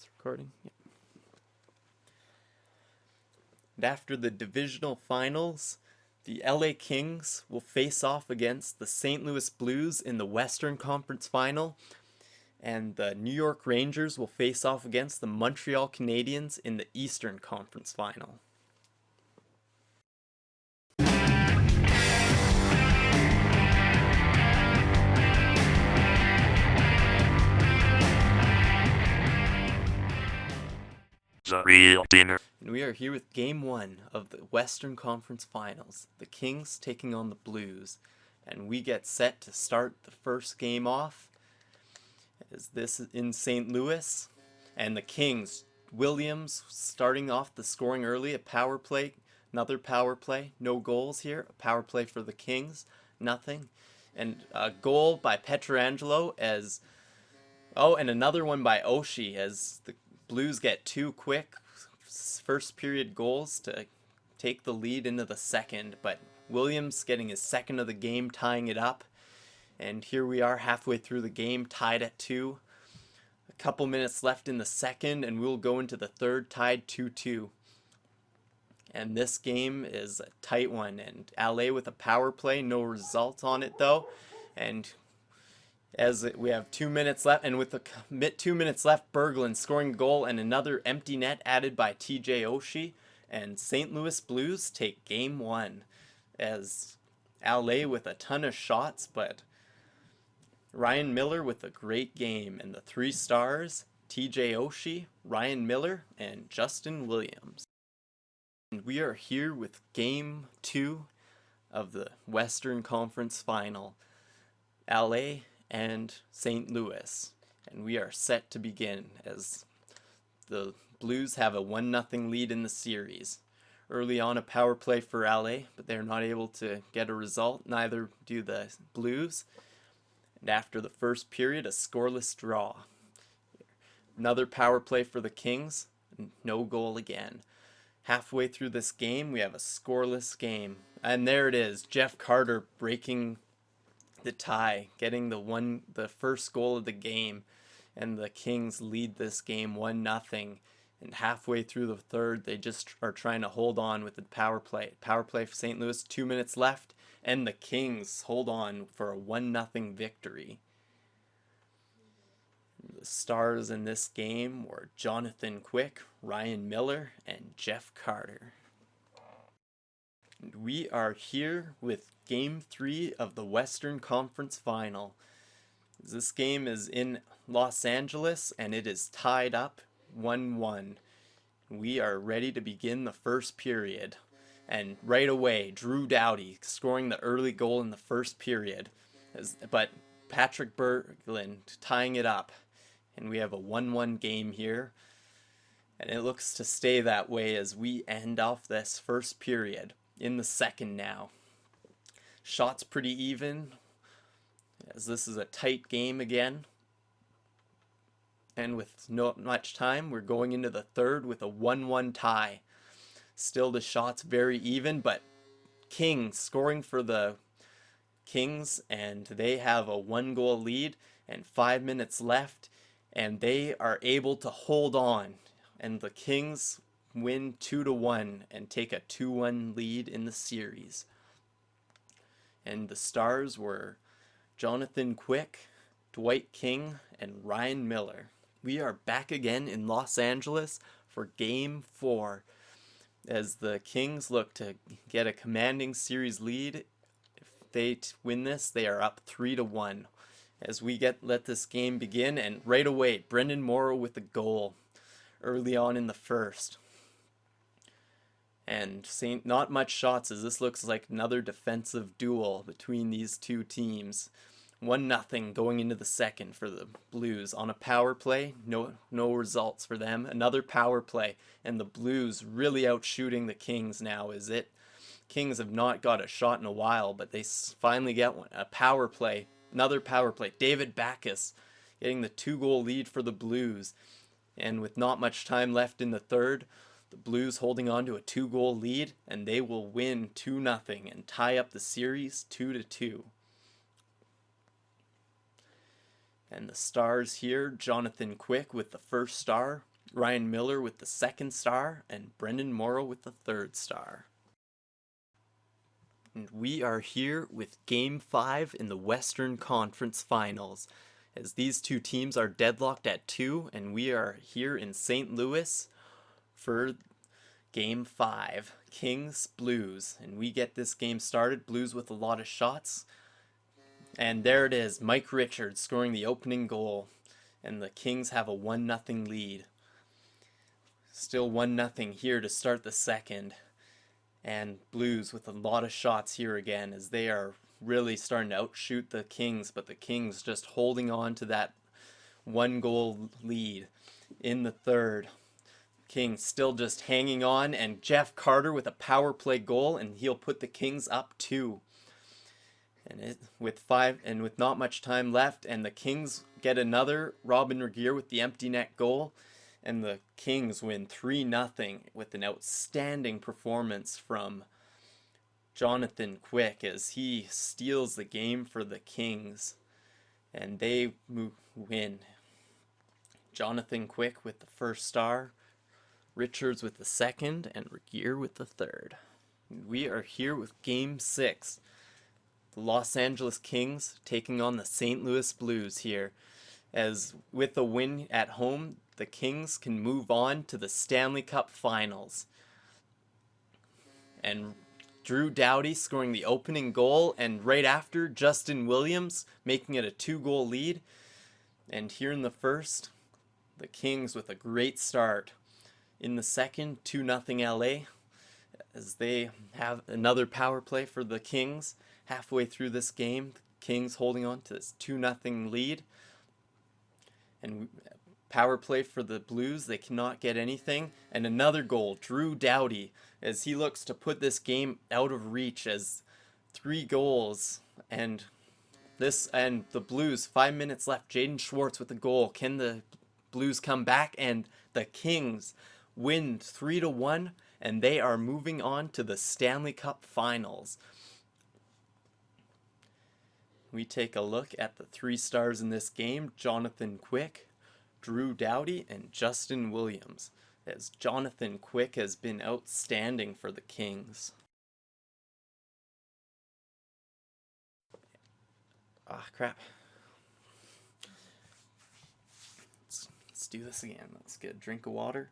It's recording. Yep. And after the divisional finals, the LA Kings will face off against the St. Louis Blues in the Western Conference Final, and the New York Rangers will face off against the Montreal Canadiens in the Eastern Conference Final. The real dinner. And we are here with Game 1 of the Western Conference Finals, the Kings taking on the Blues. And we get set to start the first game off, as this is in St. Louis. And the Kings, Williams starting off the scoring early, a power play, another power play, no goals here, a power play for the Kings, nothing. And a goal by Pietrangelo as, and another one by Oshie as the Blues get two quick first period goals to take the lead into the second, but Williams getting his second of the game, tying it up. And here we are halfway through the game, tied at 2. A couple minutes left in the second, and we'll go into the third tied 2-2. And this game is a tight one, and LA with a power play, no result on it though. And as we have 2 minutes left, and with the 2 minutes left, Berglund scoring a goal and another empty net added by TJ Oshie, and St. Louis Blues take game 1 as LA with a ton of shots, but Ryan Miller with a great game, and the 3 stars, TJ Oshie, Ryan Miller, and Justin Williams. And we are here with game 2 of the Western Conference Final, LA and St. Louis, and we are set to begin as the Blues have a 1-0 lead in the series. Early on, a power play for LA, but they're not able to get a result, neither do the Blues. And after the first period, a scoreless draw. Another power play for the Kings, no goal again. Halfway through this game, we have a scoreless game, and there it is, Jeff Carter breaking the tie, getting the first goal of the game, and the Kings lead this game 1-0. And halfway through the third, they just are trying to hold on with the power play. Power play for St. Louis, 2 minutes left, and the Kings hold on for a 1-0 victory. The stars in this game were Jonathan Quick, Ryan Miller, and Jeff Carter. We are here with Game 3 of the Western Conference Final. This game is in Los Angeles, and it is tied up 1-1. We are ready to begin the first period. And right away, Drew Doughty scoring the early goal in the first period. But Patrick Berglund tying it up. And we have a 1-1 game here. And it looks to stay that way as we end off this first period. In the second now. Shots pretty even, as this is a tight game again. And with not much time, we're going into the third with a 1-1 tie. Still the shots very even, but King scoring for the Kings, and they have a 1-goal lead and 5 minutes left, and they are able to hold on, and the Kings win 2-1 and take a 2-1 lead in the series. And the stars were Jonathan Quick, Dwight King, and Ryan Miller. We are back again in Los Angeles for Game 4 as the Kings look to get a commanding series lead. If they win this, they are up 3-1 as we let this game begin. And right away, Brendan Morrow with the goal early on in the first. And not much shots, as this looks like another defensive duel between these two teams. 1-0 going into the second for the Blues on a power play. No results for them. Another power play, and the Blues really out shooting the Kings now. Kings have not got a shot in a while, but they finally get one. A power play, another power play. David Backus getting the 2-goal lead for the Blues. And with not much time left in the third, the Blues holding on to a 2-goal lead, and they will win 2-0 and tie up the series 2-2. And the stars here, Jonathan Quick with the first star, Ryan Miller with the 2nd star, and Brendan Morrow with the 3rd star. And we are here with Game 5 in the Western Conference Finals, as these two teams are deadlocked at 2, and we are here in St. Louis for Game 5, Kings Blues. And we get this game started, Blues with a lot of shots. And there it is, Mike Richards scoring the opening goal, and the Kings have a 1-0 lead. Still 1-0 here to start the second. And Blues with a lot of shots here again, as they are really starting to outshoot the Kings, but the Kings just holding on to that 1-goal lead in the third. Kings still just hanging on, and Jeff Carter with a power play goal, and he'll put the Kings up 2. And with not much time left, and the Kings get another Robin Regeer with the empty net goal, and the Kings win 3-0 with an outstanding performance from Jonathan Quick, as he steals the game for the Kings, and they win. Jonathan Quick with the 1st star, Richards with the 2nd, and Regeer with the 3rd. We are here with Game 6. The Los Angeles Kings taking on the St. Louis Blues here, as with a win at home, the Kings can move on to the Stanley Cup Finals. And Drew Doughty scoring the opening goal, and right after, Justin Williams making it a 2-goal lead. And here in the first, the Kings with a great start. In the second, 2-0 LA, as they have another power play for the Kings. Halfway through this game, the Kings holding on to this 2-0 lead. And power play for the Blues, they cannot get anything. And another goal, Drew Doughty, as he looks to put this game out of reach, as 3 goals. And the Blues, 5 minutes left, Jaden Schwartz with a goal. Can the Blues come back? And the Kings win 3-1, and they are moving on to the Stanley Cup Finals. We take a look at the 3 stars in this game, Jonathan Quick, Drew Doughty, and Justin Williams, as Jonathan Quick has been outstanding for the Kings. Ah, crap. Let's do this again. Let's get a drink of water.